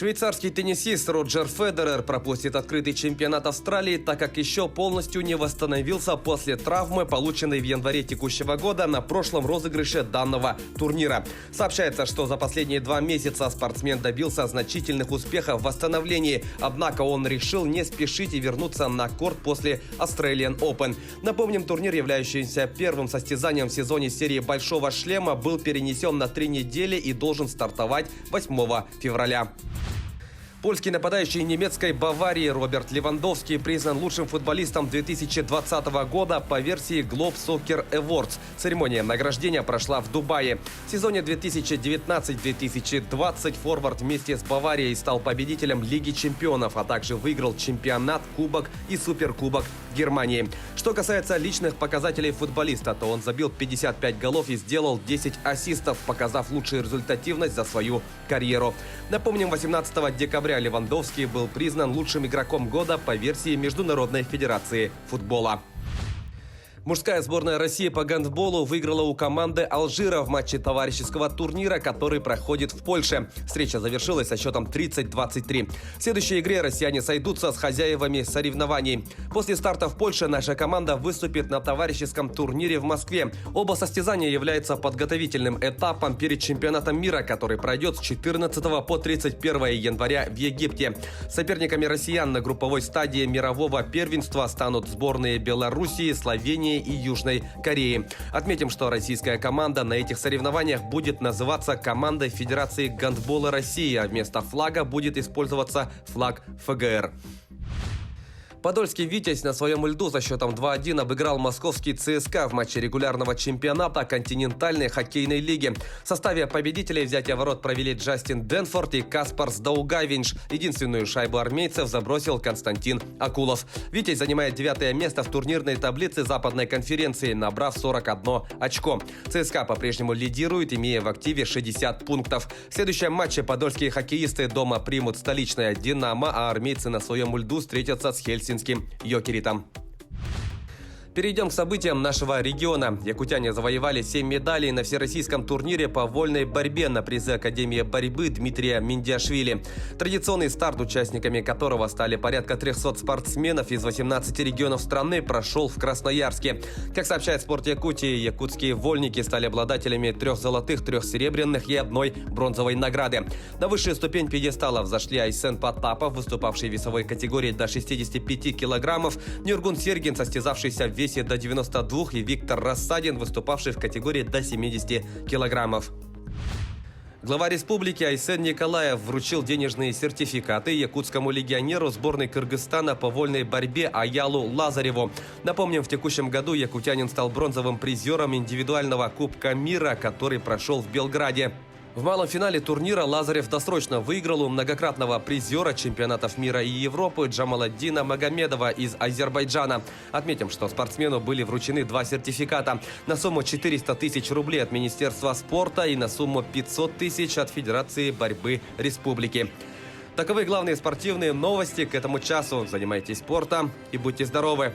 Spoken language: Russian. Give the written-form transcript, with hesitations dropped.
Швейцарский теннисист Роджер Федерер пропустит открытый чемпионат Австралии, так как еще полностью не восстановился после травмы, полученной в январе текущего года на прошлом розыгрыше данного турнира. Сообщается, что за последние 2 месяца спортсмен добился значительных успехов в восстановлении, однако он решил не спешить и вернуться на корт после Australian Open. Напомним, турнир, являющийся первым состязанием в сезоне серии «Большого шлема», был перенесен на 3 недели и должен стартовать 8 февраля. Польский нападающий немецкой Баварии Роберт Левандовский признан лучшим футболистом 2020 года по версии Globe Soccer Awards. Церемония награждения прошла в Дубае. В сезоне 2019-2020 форвард вместе с Баварией стал победителем Лиги чемпионов, а также выиграл чемпионат, кубок и суперкубок Германии. Что касается личных показателей футболиста, то он забил 55 голов и сделал 10 ассистов, показав лучшую результативность за свою карьеру. Напомним, 18 декабря Левандовский был признан лучшим игроком года по версии Международной федерации футбола. Мужская сборная России по гандболу выиграла у команды Алжира в матче товарищеского турнира, который проходит в Польше. Встреча завершилась со счетом 30-23. В следующей игре россияне сойдутся с хозяевами соревнований. После старта в Польше наша команда выступит на товарищеском турнире в Москве. Оба состязания являются подготовительным этапом перед чемпионатом мира, который пройдет с 14 по 31 января в Египте. Соперниками россиян на групповой стадии мирового первенства станут сборные Белоруссии, Словении и Южной Кореи. Отметим, что российская команда на этих соревнованиях будет называться командой Федерации гандбола России, а вместо флага будет использоваться флаг ФГР. Подольский «Витязь» на своем льду со счетом 2-1 обыграл московский ЦСКА в матче регулярного чемпионата континентальной хоккейной лиги. В составе победителей взятия ворот провели Джастин Денфорд и Каспарс Даугавинш. Единственную шайбу армейцев забросил Константин Акулов. «Витязь» занимает 9-е место в турнирной таблице Западной конференции, набрав 41 очко. ЦСКА по-прежнему лидирует, имея в активе 60 пунктов. В следующем матче подольские хоккеисты дома примут столичное «Динамо», а армейцы на своем льду встретятся с Хельсинком. Йокеритом. Перейдем к событиям нашего региона. Якутяне завоевали 7 медалей на всероссийском турнире по вольной борьбе на призы Академии борьбы Дмитрия Миндиашвили. Традиционный старт, участниками которого стали порядка 300 спортсменов из 18 регионов страны, прошел в Красноярске. Как сообщает «Спорт Якутии», якутские вольники стали обладателями 3 золотых, 3 серебряных и 1 бронзовой награды. На высшую ступень пьедестала взошли Айсен Потапов, выступавший в весовой категории до 65 килограммов, Нюргун Сергин, состязавшийся в весе до 92, и Виктор Рассадин, выступавший в категории до 70 килограммов. Глава республики Айсен Николаев вручил денежные сертификаты якутскому легионеру сборной Кыргызстана по вольной борьбе Аялу Лазареву. Напомним, в текущем году якутянин стал бронзовым призером индивидуального Кубка мира, который прошел в Белграде. В малом финале турнира Лазарев досрочно выиграл у многократного призера чемпионатов мира и Европы Джамаладдина Магомедова из Азербайджана. Отметим, что спортсмену были вручены 2 сертификата на сумму 400 тысяч рублей от Министерства спорта и на сумму 500 тысяч от Федерации борьбы республики. Таковы главные спортивные новости к этому часу. Занимайтесь спортом и будьте здоровы!